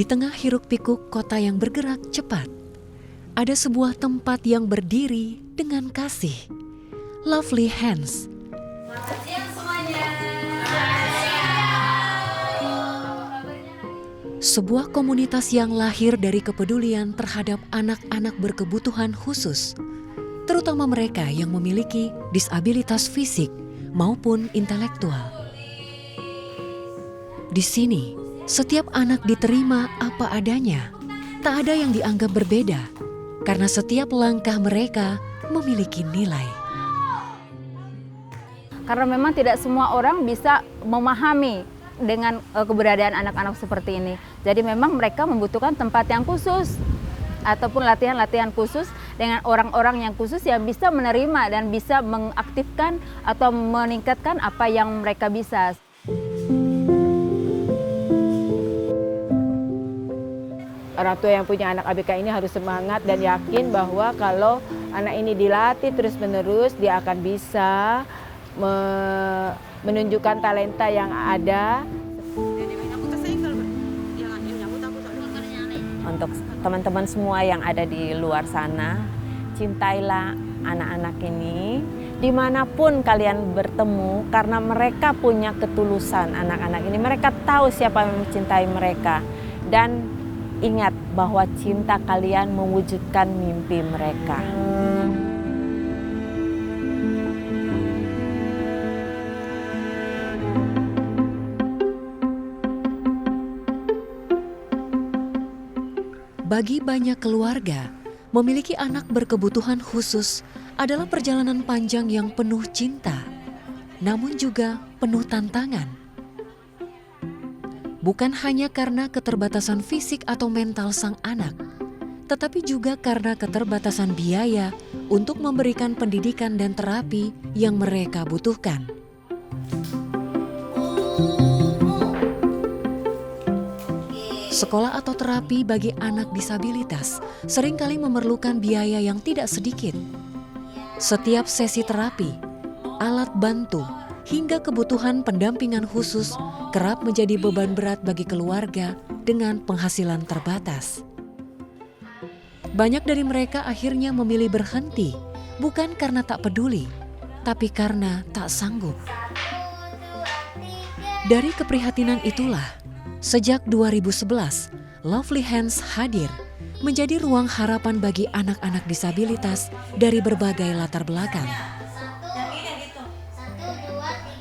Di tengah hiruk-pikuk kota yang bergerak cepat, ada sebuah tempat yang berdiri dengan kasih. Lovely Hands. Selamat siang semuanya. Sebuah komunitas yang lahir dari kepedulian terhadap anak-anak berkebutuhan khusus, terutama mereka yang memiliki disabilitas fisik maupun intelektual. Di sini, setiap anak diterima apa adanya, tak ada yang dianggap berbeda, karena setiap langkah mereka memiliki nilai. Karena memang tidak semua orang bisa memahami dengan keberadaan anak-anak seperti ini. Jadi memang mereka membutuhkan tempat yang khusus ataupun latihan-latihan khusus dengan orang-orang yang khusus yang bisa menerima dan bisa mengaktifkan atau meningkatkan apa yang mereka bisa. Orang tua yang punya anak ABK ini harus semangat dan yakin bahwa kalau anak ini dilatih terus-menerus, dia akan bisa menunjukkan talenta yang ada. Untuk teman-teman semua yang ada di luar sana, cintailah anak-anak ini dimanapun kalian bertemu, karena mereka punya ketulusan. Anak-anak ini mereka tahu siapa yang mencintai mereka, dan ingat bahwa cinta kalian mewujudkan mimpi mereka. Bagi banyak keluarga, memiliki anak berkebutuhan khusus adalah perjalanan panjang yang penuh cinta, namun juga penuh tantangan. Bukan hanya karena keterbatasan fisik atau mental sang anak, tetapi juga karena keterbatasan biaya untuk memberikan pendidikan dan terapi yang mereka butuhkan. Sekolah atau terapi bagi anak disabilitas seringkali memerlukan biaya yang tidak sedikit. Setiap sesi terapi, alat bantu, hingga kebutuhan pendampingan khusus kerap menjadi beban berat bagi keluarga dengan penghasilan terbatas. Banyak dari mereka akhirnya memilih berhenti, bukan karena tak peduli, tapi karena tak sanggup. Dari keprihatinan itulah, sejak 2011, Lovely Hands hadir menjadi ruang harapan bagi anak-anak disabilitas dari berbagai latar belakang.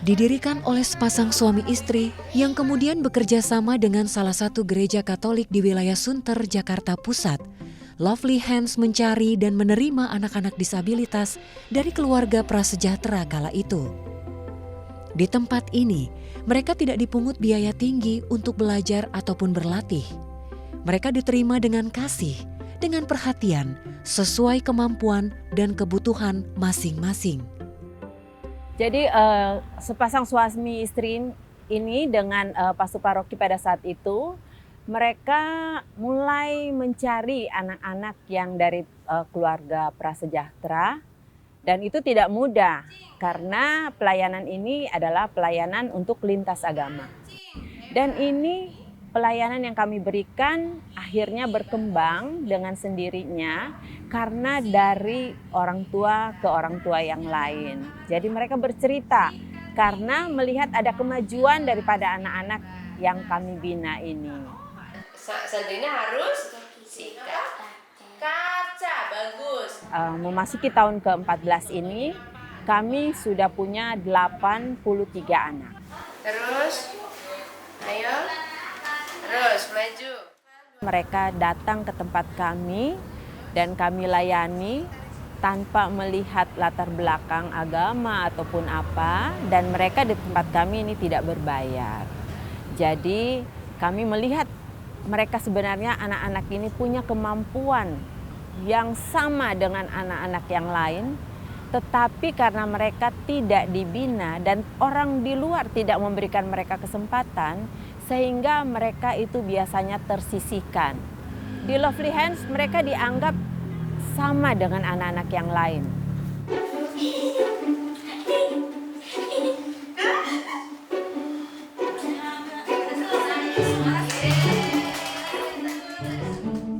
Didirikan oleh sepasang suami istri yang kemudian bekerja sama dengan salah satu gereja Katolik di wilayah Sunter, Jakarta Pusat, Lovely Hands mencari dan menerima anak-anak disabilitas dari keluarga prasejahtera kala itu. Di tempat ini, mereka tidak dipungut biaya tinggi untuk belajar ataupun berlatih. Mereka diterima dengan kasih, dengan perhatian, sesuai kemampuan dan kebutuhan masing-masing. Jadi sepasang suami istri ini dengan pastu paroki pada saat itu, mereka mulai mencari anak-anak yang dari keluarga prasejahtera. Dan itu tidak mudah karena pelayanan ini adalah pelayanan untuk lintas agama. Dan ini pelayanan yang kami berikan akhirnya berkembang dengan sendirinya karena dari orang tua ke orang tua yang lain. Jadi mereka bercerita karena melihat ada kemajuan daripada anak-anak yang kami bina ini. Sandrina harus sikat kaca, bagus. Memasuki tahun ke-14 ini, kami sudah punya 83 anak. Terus, ayo, terus maju. Mereka datang ke tempat kami dan kami layani tanpa melihat latar belakang agama ataupun apa, dan mereka di tempat kami ini tidak berbayar. Jadi kami melihat mereka sebenarnya anak-anak ini punya kemampuan yang sama dengan anak-anak yang lain, tetapi karena mereka tidak dibina dan orang di luar tidak memberikan mereka kesempatan, sehingga mereka itu biasanya tersisihkan. Di Lovely Hands mereka dianggap sama dengan anak-anak yang lain.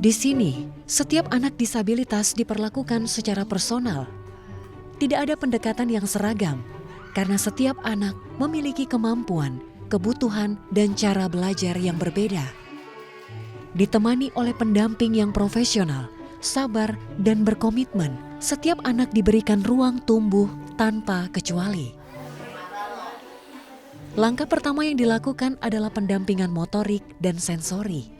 Di sini, setiap anak disabilitas diperlakukan secara personal. Tidak ada pendekatan yang seragam, karena setiap anak memiliki kemampuan, kebutuhan, dan cara belajar yang berbeda. Ditemani oleh pendamping yang profesional, sabar, dan berkomitmen, setiap anak diberikan ruang tumbuh tanpa kecuali. Langkah pertama yang dilakukan adalah pendampingan motorik dan sensori.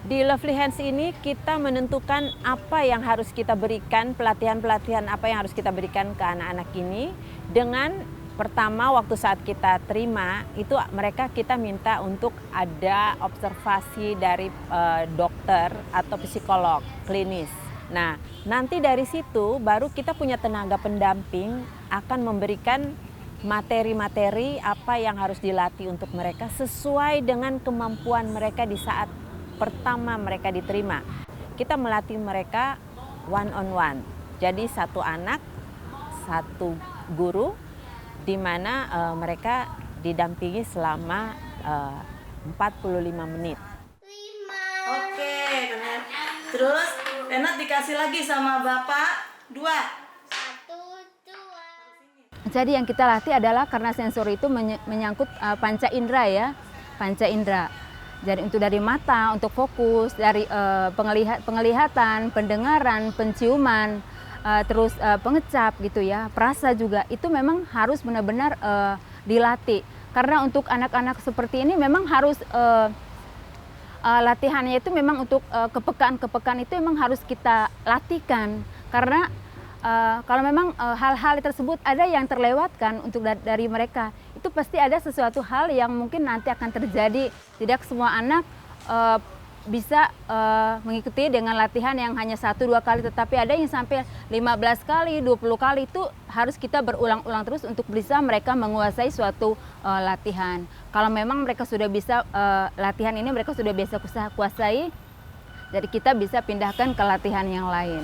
Di Lovely Hands ini kita menentukan apa yang harus kita berikan, pelatihan-pelatihan apa yang harus kita berikan ke anak-anak ini. Dengan pertama waktu saat kita terima, itu mereka kita minta untuk ada observasi dari dokter atau psikolog klinis. Nah, nanti dari situ baru kita punya tenaga pendamping akan memberikan materi-materi apa yang harus dilatih untuk mereka sesuai dengan kemampuan mereka di saat pertama mereka diterima. Kita melatih mereka one on one. Jadi satu anak, satu guru, di mana mereka didampingi selama 45 menit. Oke, terus Renat dikasih lagi sama Bapak 2. Jadi yang kita latih adalah karena sensor itu menyangkut panca indera ya, panca indera. Jadi untuk dari mata, untuk fokus, dari penglihatan, pendengaran, penciuman, terus pengecap gitu ya, perasa juga itu memang harus benar-benar dilatih. Karena untuk anak-anak seperti ini memang harus latihannya itu memang untuk kepekaan-kepekaan itu memang harus kita latihkan. Karena kalau memang hal-hal tersebut ada yang terlewatkan untuk dari mereka, itu pasti ada sesuatu hal yang mungkin nanti akan terjadi. Tidak semua anak bisa mengikuti dengan latihan yang hanya 1-2 kali, tetapi ada yang sampai 15 kali, 20 kali, itu harus kita berulang-ulang terus untuk bisa mereka menguasai suatu latihan. Kalau memang mereka sudah bisa latihan ini, mereka sudah biasa kuasai, jadi kita bisa pindahkan ke latihan yang lain.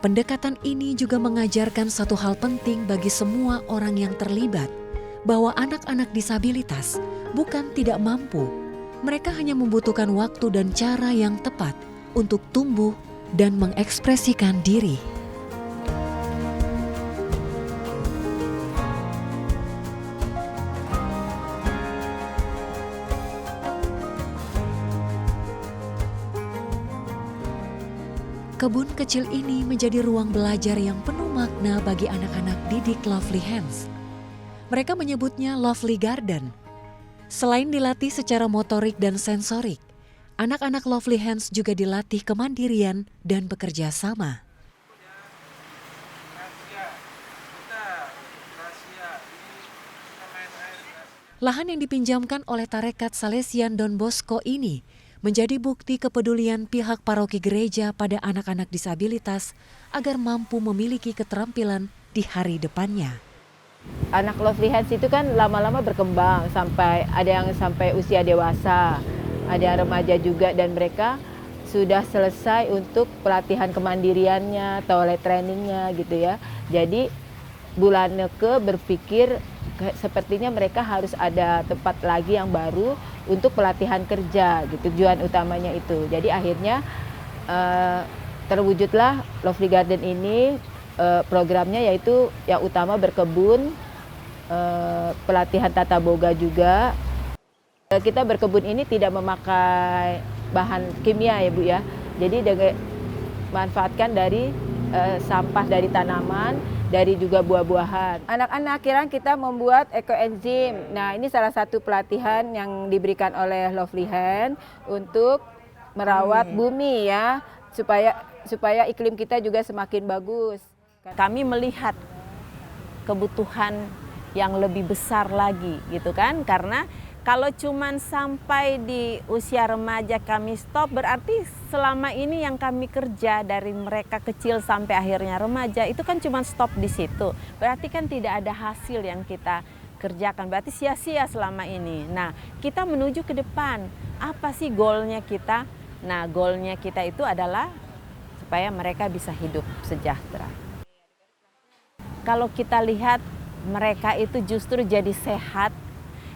Pendekatan ini juga mengajarkan satu hal penting bagi semua orang yang terlibat, bahwa anak-anak disabilitas bukan tidak mampu. Mereka hanya membutuhkan waktu dan cara yang tepat untuk tumbuh dan mengekspresikan diri. Kebun kecil ini menjadi ruang belajar yang penuh makna bagi anak-anak didik Lovely Hands. Mereka menyebutnya Lovely Garden. Selain dilatih secara motorik dan sensorik, anak-anak Lovely Hands juga dilatih kemandirian dan bekerja sama. Lahan yang dipinjamkan oleh Tarekat Salesian Don Bosco ini menjadi bukti kepedulian pihak paroki gereja pada anak-anak disabilitas agar mampu memiliki keterampilan di hari depannya. Anak Lovely Hands itu kan lama-lama berkembang sampai ada yang sampai usia dewasa, ada yang remaja juga, dan mereka sudah selesai untuk pelatihan kemandiriannya, toilet trainingnya gitu ya. Jadi bulan ke berpikir sepertinya mereka harus ada tempat lagi yang baru untuk pelatihan kerja gitu, tujuan utamanya itu. Jadi akhirnya terwujudlah Lovely Garden ini, programnya yaitu yang utama berkebun, pelatihan tata boga juga. Kita berkebun ini tidak memakai bahan kimia ya Bu ya, jadi manfaatkan dari sampah dari tanaman, dari juga buah-buahan. Anak-anak kira kita membuat ekoenzim. Nah, ini salah satu pelatihan yang diberikan oleh Lovely Hand untuk merawat bumi ya, supaya iklim kita juga semakin bagus. Kami melihat kebutuhan yang lebih besar lagi gitu kan, karena kalau cuman sampai di usia remaja kami stop, berarti selama ini yang kami kerja dari mereka kecil sampai akhirnya remaja itu kan cuma stop di situ. Berarti kan tidak ada hasil yang kita kerjakan, berarti sia-sia selama ini. Nah, kita menuju ke depan, apa sih goalnya kita? Nah, goalnya kita itu adalah supaya mereka bisa hidup sejahtera. Kalau kita lihat mereka itu justru jadi sehat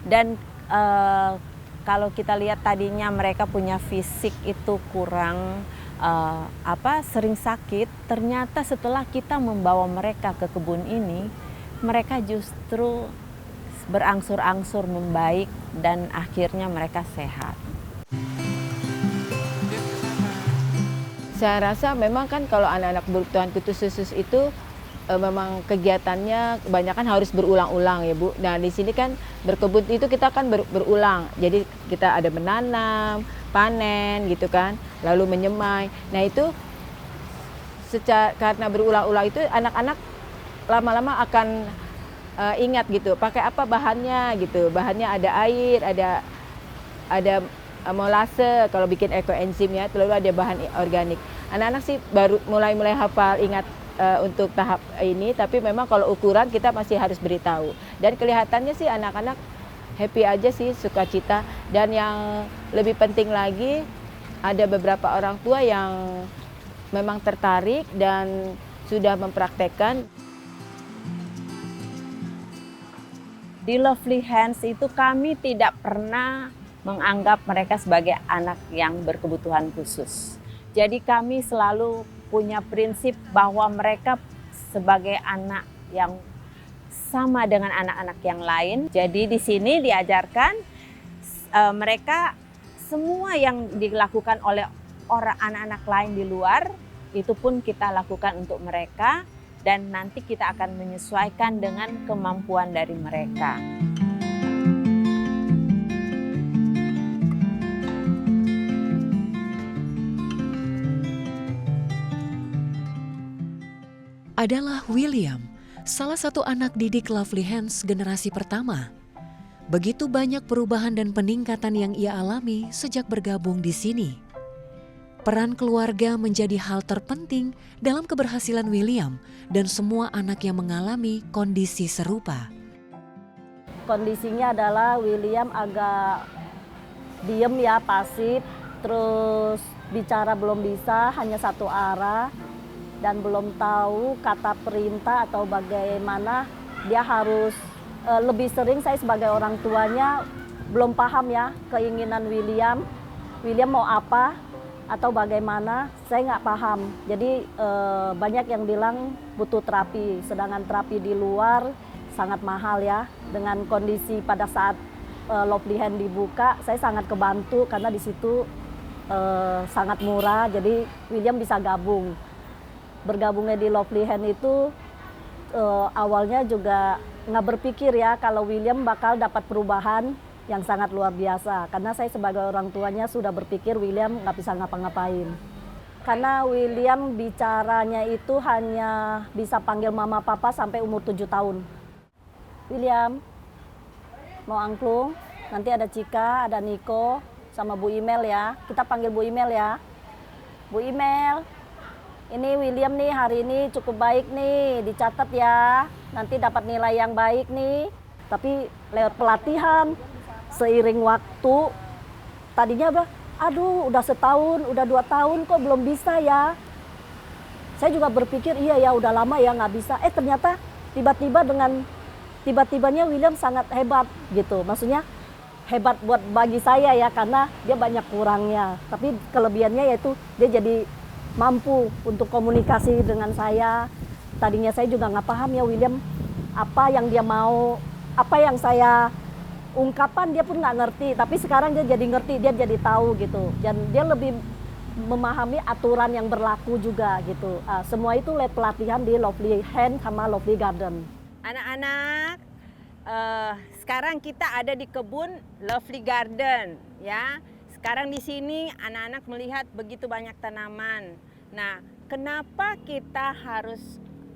dan kalau kita lihat tadinya mereka punya fisik itu kurang sering sakit, ternyata setelah kita membawa mereka ke kebun ini, mereka justru berangsur-angsur membaik dan akhirnya mereka sehat. Saya rasa memang kan kalau anak-anak berkebutuhan khusus itu memang kegiatannya kebanyakan harus berulang-ulang ya Bu. Nah di sini kan berkebun itu kita kan berulang. Jadi kita ada menanam, panen gitu kan, lalu menyemai. Nah itu karena berulang-ulang itu anak-anak lama-lama akan ingat gitu. Pakai apa bahannya gitu. Bahannya ada air, ada molase kalau bikin ekoenzim ya, lalu ada bahan organik. Anak-anak sih baru mulai hafal ingat untuk tahap ini, tapi memang kalau ukuran kita masih harus beritahu. Dan kelihatannya sih anak-anak happy aja sih, sukacita. Dan yang lebih penting lagi, ada beberapa orang tua yang memang tertarik dan sudah mempraktekkan. Di Lovely Hands itu kami tidak pernah menganggap mereka sebagai anak yang berkebutuhan khusus. Jadi kami selalu punya prinsip bahwa mereka sebagai anak yang sama dengan anak-anak yang lain. Jadi di sini diajarkan mereka semua yang dilakukan oleh anak-anak lain di luar, itu pun kita lakukan untuk mereka dan nanti kita akan menyesuaikan dengan kemampuan dari mereka. Adalah William, salah satu anak didik Lovely Hands generasi pertama. Begitu banyak perubahan dan peningkatan yang ia alami sejak bergabung di sini. Peran keluarga menjadi hal terpenting dalam keberhasilan William dan semua anak yang mengalami kondisi serupa. Kondisinya adalah William agak diem ya, pasif, terus bicara belum bisa, hanya satu arah. Dan belum tahu kata perintah atau bagaimana dia harus lebih sering. Saya sebagai orang tuanya belum paham ya keinginan William mau apa atau bagaimana, saya nggak paham. Jadi banyak yang bilang butuh terapi, sedangkan terapi di luar sangat mahal ya. Dengan kondisi pada saat Lovely Hand dibuka, saya sangat kebantu karena di situ sangat murah, jadi William bisa gabung. Bergabungnya di Lovely Hand itu awalnya juga nggak berpikir ya kalau William bakal dapat perubahan yang sangat luar biasa. Karena saya sebagai orang tuanya sudah berpikir William nggak bisa ngapa-ngapain. Karena William bicaranya itu hanya bisa panggil mama papa sampai umur 7 tahun. William, mau angklung? Nanti ada Cika, ada Niko, sama Bu Imel ya. Kita panggil Bu Imel ya. Bu Imel, ini William nih hari ini cukup baik nih, dicatat ya. Nanti dapat nilai yang baik nih. Tapi lewat pelatihan, seiring waktu, tadinya aduh udah setahun, udah 2 tahun kok belum bisa ya. Saya juga berpikir iya ya udah lama ya nggak bisa. Ternyata tiba-tibanya William sangat hebat gitu. Maksudnya hebat buat bagi saya ya karena dia banyak kurangnya. Tapi kelebihannya yaitu dia jadi mampu untuk komunikasi dengan saya. Tadinya saya juga nggak paham ya William apa yang dia mau, apa yang saya ungkapan dia pun nggak ngerti. Tapi sekarang dia jadi ngerti, dia jadi tahu gitu. Dan dia lebih memahami aturan yang berlaku juga gitu. Semua itu lewat pelatihan di Lovely Hand sama Lovely Garden. Anak-anak, sekarang kita ada di kebun Lovely Garden ya. Sekarang di sini anak-anak melihat begitu banyak tanaman. Nah, kenapa kita harus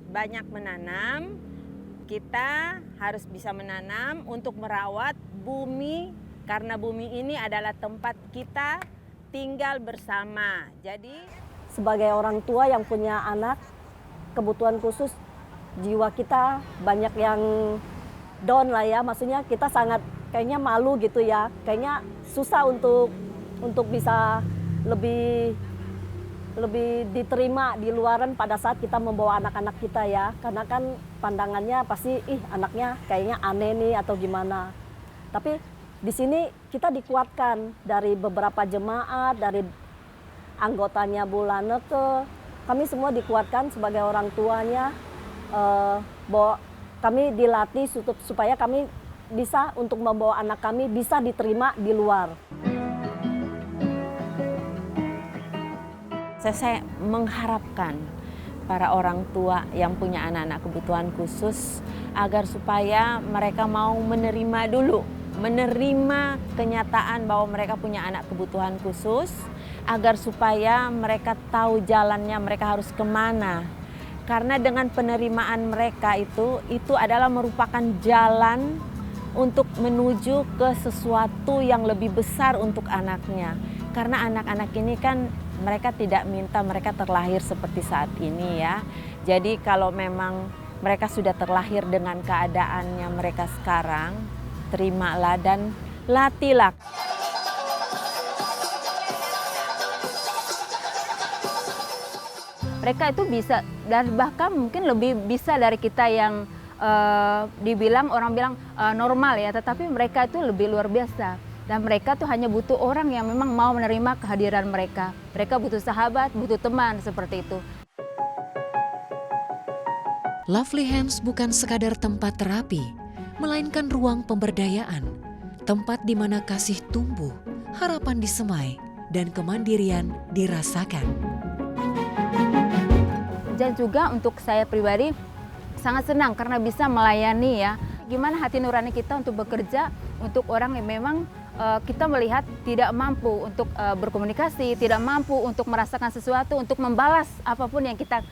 banyak menanam? Kita harus bisa menanam untuk merawat bumi, karena bumi ini adalah tempat kita tinggal bersama. Jadi, sebagai orang tua yang punya anak kebutuhan khusus, jiwa kita banyak yang down lah ya. Maksudnya kita sangat kayaknya malu gitu ya. Kayaknya susah untuk bisa lebih diterima di luaran pada saat kita membawa anak-anak kita ya. Karena kan pandangannya pasti anaknya kayaknya aneh nih atau gimana. Tapi di sini kita dikuatkan dari beberapa jemaat, dari anggotanya Bu Laneke, kami semua dikuatkan sebagai orang tuanya, bahwa kami dilatih supaya kami bisa untuk membawa anak kami bisa diterima di luar. Saya mengharapkan para orang tua yang punya anak-anak kebutuhan khusus agar supaya mereka mau menerima dulu, menerima kenyataan bahwa mereka punya anak kebutuhan khusus, agar supaya mereka tahu jalannya, mereka harus kemana. Karena dengan penerimaan mereka itu adalah merupakan jalan untuk menuju ke sesuatu yang lebih besar untuk anaknya. Karena anak-anak ini kan mereka tidak minta mereka terlahir seperti saat ini ya. Jadi kalau memang mereka sudah terlahir dengan keadaannya mereka sekarang, terimalah dan latihlah. Mereka itu bisa, dan bahkan mungkin lebih bisa dari kita yang dibilang, orang bilang normal ya, tetapi mereka itu lebih luar biasa. Dan mereka tuh hanya butuh orang yang memang mau menerima kehadiran mereka. Mereka butuh sahabat, butuh teman, seperti itu. Lovely Hands bukan sekadar tempat terapi, melainkan ruang pemberdayaan, tempat di mana kasih tumbuh, harapan disemai, dan kemandirian dirasakan. Dan juga untuk saya pribadi sangat senang karena bisa melayani ya. Gimana hati nurani kita untuk bekerja untuk orang yang memang kita melihat tidak mampu untuk berkomunikasi, tidak mampu untuk merasakan sesuatu, untuk membalas apapun yang kita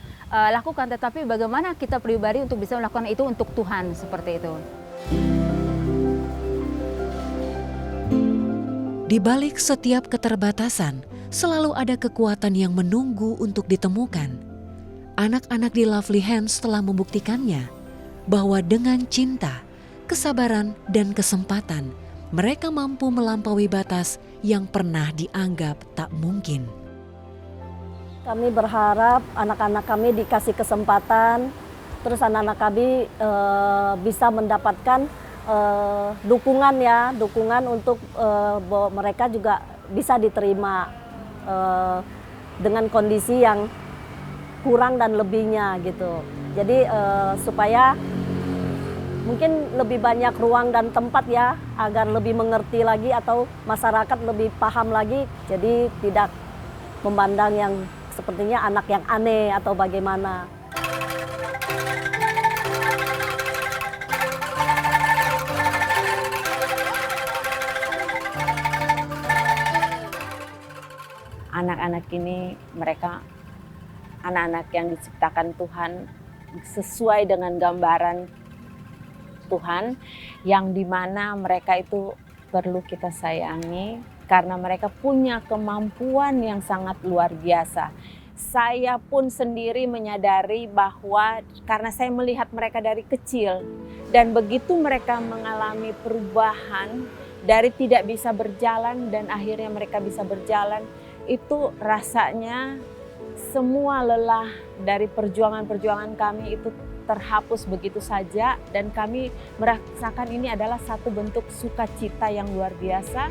lakukan. Tetapi bagaimana kita pribadi untuk bisa melakukan itu untuk Tuhan, seperti itu. Di balik setiap keterbatasan, selalu ada kekuatan yang menunggu untuk ditemukan. Anak-anak di Lovely Hands telah membuktikannya bahwa dengan cinta, kesabaran, dan kesempatan, mereka mampu melampaui batas yang pernah dianggap tak mungkin. Kami berharap anak-anak kami dikasih kesempatan, terus anak-anak kami bisa mendapatkan dukungan untuk bahwa mereka juga bisa diterima dengan kondisi yang kurang dan lebihnya gitu. Jadi supaya mungkin lebih banyak ruang dan tempat ya, agar lebih mengerti lagi atau masyarakat lebih paham lagi. Jadi tidak memandang yang sepertinya anak yang aneh atau bagaimana. Anak-anak ini mereka anak-anak yang diciptakan Tuhan sesuai dengan gambaran Tuhan, yang dimana mereka itu perlu kita sayangi karena mereka punya kemampuan yang sangat luar biasa. Saya pun sendiri menyadari bahwa karena saya melihat mereka dari kecil dan begitu mereka mengalami perubahan dari tidak bisa berjalan dan akhirnya mereka bisa berjalan, itu rasanya semua lelah dari perjuangan-perjuangan kami itu terhapus begitu saja, dan kami merasakan ini adalah satu bentuk sukacita yang luar biasa.